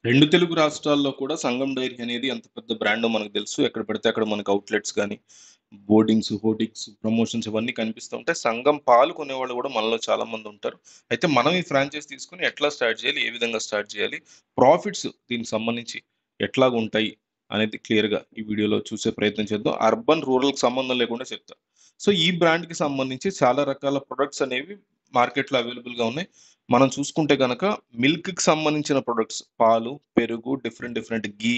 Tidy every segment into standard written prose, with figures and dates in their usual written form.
2 తెలుగు రాష్ట్రాల్లో కూడా సంగం డైరీ అనేది ఎంత పెద్ద బ్రాండో మనకు తెలుసు. ఎక్కడ పడితే అక్కడ మనకు ఔట్‌లెట్స్ గాని, బోర్డింగ్స్, హోర్డింగ్స్, ప్రమోషన్స్ ఇవన్నీ కనిపిస్తూ ఉంటాయి. సంగం పాలు కొనేవాళ్ళు గూడా మనలో చాలా మందుంటారు. అయితే మనం ఈ ఫ్రాంచైజ్ తీసుకొని ఎట్లా స్టార్ట్ చేయాలి? ఏ విధంగా స్టార్ట్ చేయాలి? ప్రాఫిట్స్ దీనికి సంబంధించి ఎట్లాగుంటాయి? అనేది క్లియర్‌గా ఈ వీడియోలో చూసే ప్రయత్నం చేద్దాం. అర్బన్, రూరల్‌కి సంబంధం లేకుండా చెప్తా. సో, ఈ బ్రాండ్‌కి సంబంధించి చాలా రకాల ప్రొడక్ట్స్ అనేవి మార్కెట్‌లో అవైలబుల్‌గా ఉన్నాయి. మనం చూసుకుంటే గనక మిల్క్‌కి సంబంధించిన ప్రొడక్ట్స్ పాలు, పెరుగు, డిఫరెంట్ డిఫరెంట్ ఘీ,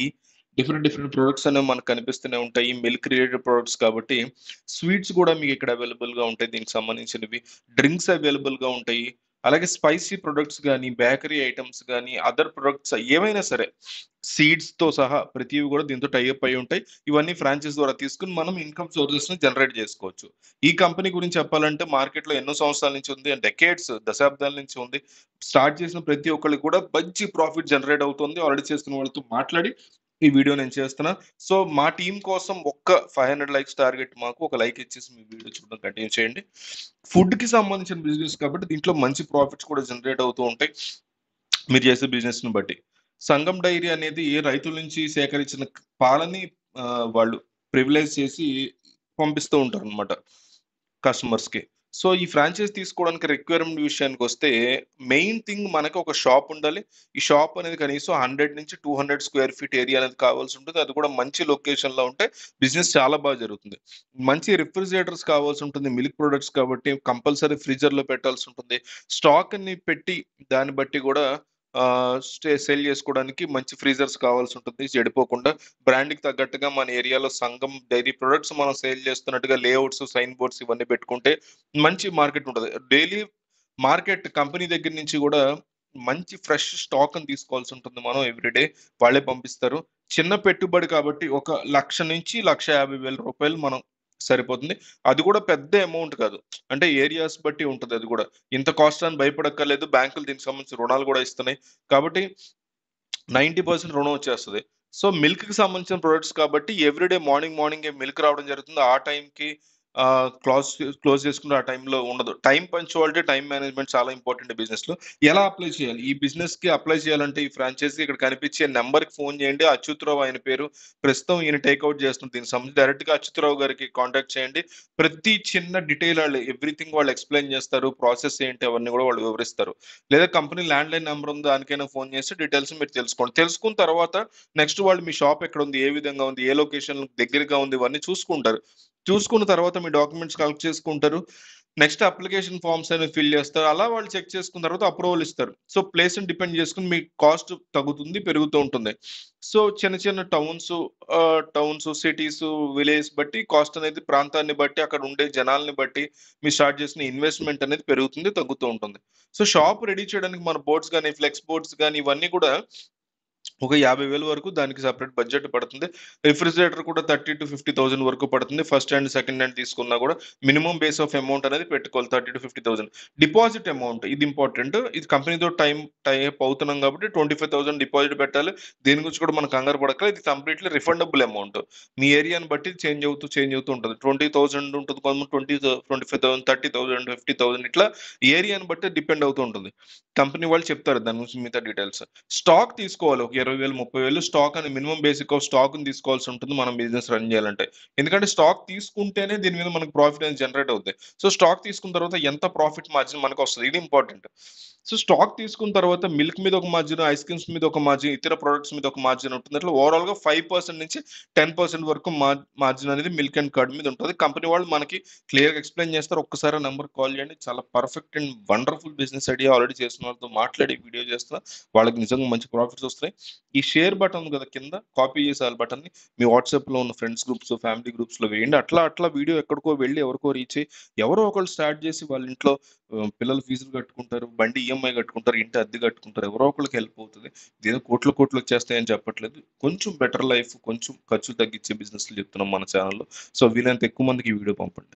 డిఫరెంట్ డిఫరెంట్ ప్రొడక్ట్స్ అనేవి మనకు కనిపిస్తూనే ఉంటాయి. మిల్క్ రిలేటెడ్ ప్రొడక్ట్స్ కాబట్టి స్వీట్స్ గూడా మీకు ఇక్కడ అవైలబుల్‌గా ఉంటాయి దీనికి సంబంధించినవి. డ్రింక్స్ అవైలబుల్‌గా ఉంటాయి. అలాగే స్పైసీ ప్రొడక్ట్స్ గాని, బేకరీ ఐటెమ్స్ గాని, అదర్ ప్రొడక్ట్స్ ఏవైనా సరే సీడ్స్‌తో సహా ప్రతివి గూడా దీంతో టై అప్ అయ్యి ఉంటాయి. ఇవన్నీ ఫ్రాంచైజ్ ద్వారా తీసుకొని మనం ఇన్‌కమ్ సోర్సెస్‌ని జనరేట్ జేసుకోవచ్చు. ఈ కంపెనీ గురించి చెప్పాలంటే మార్కెట్‌లో ఎన్నో సంవత్సరాల నుంచి ఉంది. డెకేడ్స్ దశాబ్దాల నుంచి ఉంది. స్టార్ట్ చేసిన ప్రతి ఒక్కళ్ళకి కూడా మంచి ప్రాఫిట్ జనరేట్ అవుతుంది. ఆల్రెడీ చేస్తున్న వాళ్ళతో మాట్లాడి ఈ వీడియో నేను చేస్తున్నా. సో, మా టీమ్ కోసం ఒక్క 500 లైక్స్ టార్గెట్ మాకు. ఒక లైక్ ఇచ్చేసి మీ వీడియో చూడడం కంటిన్యూ చేయండి. ఫుడ్‌కి సంబంధించిన బిజినెస్ కాబట్టి దీంట్లో మంచి ప్రాఫిట్స్ కూడా జనరేట్ అవుతూ ఉంటాయి. మీరు చేసే బిజినెస్‌ని బట్టి. సంగం డైరీ అనేది రైతుల నుంచి సేకరించిన పాలని వాళ్ళు ప్రివిలైజ్ చేసి పంపిస్తూ ఉంటారనమాట కస్టమర్స్‌కి. సో, ఈ ఫ్రాంచైజ్ తీసుకోవడానికి రిక్వైర్మెంట్ విషయానికొస్తే మెయిన్ థింగ్ మనకు ఒక షాప్ ఉండాలి. ఈ షాప్ అనేది కనీసం 100-200 స్క్వేర్ ఫీట్ ఏరియా అనేది కావాల్సుంటది. అది కూడా మంచి లొకేషన్‌లో ఉంటే బిజినెస్ చాలా బాగా జరుగుతుంది. మంచి రిఫ్రిజిరేటర్స్ కావాల్సుంటుంది. మిల్క్ ప్రొడక్ట్స్ కాబట్టి కంపల్సరీ ఫ్రీజర్‌లో పెట్టాల్సుంటుంది. స్టాక్‌ని పెట్టి దాన్ని బట్టి గూడా సెల్ చేసుకోవడానికి మంచి ఫ్రీజర్స్ కావాల్సుంటుంది చెడిపోకుండా. బ్రాండ్‌కి తగ్గట్టుగా మన ఏరియాలో సంగం డైరీ ప్రొడక్ట్స్ మనం సేల్ చేస్తున్నట్టుగా లేఅవుట్స్, సైన్ బోర్డ్స్ ఇవన్నీ పెట్టుకుంటే మంచి మార్కెట్ ఉంటది. డైలీ మార్కెట్ కంపెనీ దగ్గర నుంచి గూడా మంచి ఫ్రెష్ స్టాక్‌ని తీసుకోవాల్సుంటుంది మనం ఎవ్రీడే. వాళ్ళే పంపిస్తారు. చిన్న పెట్టుబడి కాబట్టి ఒక 1,00,000-1,50,000 మనం సరిపోతుంది. అది కూడా పెద్ద అమౌంట్ కాదు. అంటే ఏరియాస్ బట్టి ఉంటది అది గూడా. ఇంత కాస్ట్ అని భయపడక్కర్లేదు. బ్యాంకులు దీనికి సంబంధించి రుణాలు గూడా ఇస్తున్నాయి. కాబట్టి 90% రుణం వచ్చేస్తది. సో, మిల్క్‌కి సంబంధించిన ప్రొడక్ట్స్ కాబట్టి ఎవ్రీడే మార్నింగే మిల్క్ రావడం జరుగుతుంది. ఆ టైంకి క్లోజ్ చేసుకుంటే ఆ టైంలో ఉండదు. టైమ్ పంక్చువాలిటీ, టైమ్ మేనేజ్‌మెంట్ చాలా ఇంపార్టెంట్ బిజినెస్‌లో. ఎలా అప్లై చేయాలి? ఈ బిజినెస్‌కి అప్లై చేయాలంటే ఈ ఫ్రాంచైజీకి ఇక్కడ కనిపించే నంబర్‌కి ఫోన్ చేయండి. అచ్యుతరావు ఆయన పేరు. ప్రస్తుతం ఈయన టేక్ ఔట్ చేస్తున్నారు. దీనికి సంబంధించి డైరెక్ట్‌గా అచ్యుతరావు గారికి కాంటాక్ట్ చేయండి. ప్రతి చిన్న డీటెయిల్ ఆళ్ళు ఎవ్రీథింగ్ వాళ్ళు ఎక్స్‌ప్లెయిన్ చేస్తారు. ప్రాసెస్ ఏంటి అవన్నీ కూడా వాళ్ళు వివరిస్తారు. లేదా కంపెనీ ల్యాండ్‌లైన్ నంబర్ ఉంది. దానికైనా ఫోన్ చేసి డీటెయిల్స్ మీరు తెలుసుకోండి. తెలుసుకున్న తర్వాత నెక్స్ట్ వాళ్ళు మీ షాప్ ఎక్కడుంది? ఏ విధంగా ఉంది? ఏ లొకేషన్ దగ్గరగా ఉంది? ఇవన్నీ చూసుకుంటారు. చూసుకున్న తర్వాత మీ డాక్యుమెంట్స్ కలెక్ట్ చేసుకుంటారు. నెక్స్ట్ అప్లికేషన్ ఫార్మ్స్ అనేవి ఫిల్ చేస్తారు. అలా వాళ్ళు చెక్ చేసుకున్న తర్వాత అప్రూవల్ ఇస్తారు. సో, ప్లేస్‌ని డిపెండ్ చేసుకొని మీ కాస్ట్ తగ్గుతుంది, పెరుగుతూ ఉంటుంది. సో, చిన్న చిన్న సిటీస్, విలేజ్ బట్టి కాస్ట్ అనేది ప్రాంతాన్ని బట్టి, అక్కడ ఉండే జనాల్ని బట్టి మీరు స్టార్ట్ చేసిన ఇన్వెస్ట్‌మెంట్ అనేది పెరుగుతుంది, తగ్గుతూ ఉంటుంది. సో, షాప్ రెడీ చేయడానికి మన బోర్డ్స్ గాని, ఫ్లెక్స్ బోర్డ్స్ గాని ఇవన్నీ కూడా ఒక 50,000 వరకు దానికి సెపరేట్ బడ్జెట్ పడుతుంది. రిఫ్రిజిరేటర్ కూడా 30,000-50,000 వరకు పడుతుంది. ఫస్ట్ హ్యాండ్, సెకండ్ హ్యాండ్ తీసుకున్నా కూడా మినిమమ్ బేస్ ఆఫ్ అమౌంట్ అనేది పెట్టుకోవాలి 30,000-50,000. డిపాజిట్ అమౌంట్ ఇది ఇంపార్టెంట్. ఇది కంపెనీతో టై అప్ అవుతున్నాం కాబట్టి 25,000 డిపాజిట్ పెట్టాలి. దీని గురించి కూడా మనం కంగారు పడక్కర్లేదు. ఇది కంప్లీట్‌లీ రిఫండబుల్ అమౌంట్. మీ ఏరియాని బట్టి చేంజ్ అవుతూ ఉంటది. 20,000 ఉంటది. కొంతమంది 25,000, 30,000, 50,000 ఇట్లా ఏరియాని బట్టి డిపెండ్ అవుతూ ఉంటుంది. కంపెనీ వాళ్ళు చెప్తారు దాని గురించి మిగతా డీటెయిల్స్. స్టాక్ తీసుకోవాలి. ఒక 20,000, 30,000 స్టాక్ అని మినిమమ్ బేసిక్ ఆఫ్ స్టాక్‌ని తీసుకోవాల్సి ఉంటుంది మనం బిజినెస్ రన్ చేయాలంటే. ఎందుకంటే స్టాక్ తీసుకుంటేనే దీని మీద మనకు ప్రాఫిట్ అనేది జనరేట్ అవుద్ది. సో, స్టాక్ తీసుకున్న తర్వాత ఎంత ప్రాఫిట్ మార్జిన్ మనకొస్తది. ఇది ఇంపార్టెంట్. సో, స్టాక్ తీసుకున్న తర్వాత మిల్క్ మీద ఒక మార్జిన్, ఐస్ క్రీమ్స్ మీద ఒక మార్జిన్, ఇతర ప్రొడక్ట్స్ మీద ఒక మార్జిన్ ఉంటుంది. అట్లా ఓవరాల్‌గా 5% నుంచి 10% వరకు మార్జిన్ అనేది మిల్క్ అండ్ కర్డ్ మీద ఉంటది. కంపెనీ వాళ్ళు మనకి క్లియర్‌గా ఎక్స్‌ప్లెయిన్ చేస్తారు. ఒక్కసారి ఆ నంబర్‌కి కాల్ చేయండి. చాలా perfect and wonderful business idea already చేసిన వాళ్ళతో మాట్లాడి వీడియో చేస్తున్నా. వాళ్ళకి నిజంగా మంచి ప్రాఫిట్స్ వస్తున్నాయి. ఈ షేర్ బటన్ ఉంది కదా కింద కాపీ చేసి ఆ బటన్‌ని మీ వాట్సాప్‌లో ఉన్న ఫ్రెండ్స్ గ్రూప్స్, ఫ్యామిలీ గ్రూప్స్‌లో వేయండి. అట్లా అట్లా వీడియో ఎక్కడికో వెళ్లి ఎవరికో రీచ్ అయ్యి ఎవరో ఒకళ్ళు స్టార్ట్ చేసి వాళ్ళ ఇంట్లో పిల్లల ఫీజులు కట్టుకుంటారు. బండి ఈఎంఐ కట్టుకుంటారు. ఇంటి అద్దె కట్టుకుంటారు. ఎవరో ఒకళ్ళకి హెల్ప్ అవుతది. ఇదేదో కోట్లు కోట్లు వచ్చేస్తాయని చెప్పట్లేదు. కొంచెం బెటర్ లైఫ్, కొంచెం ఖర్చులు తగ్గించే బిజినెస్‌లు చెప్తున్నాం మన ఛానెల్‌లో. సో, వీలైనంత ఎక్కువ మందికి ఈ వీడియో పంపండి.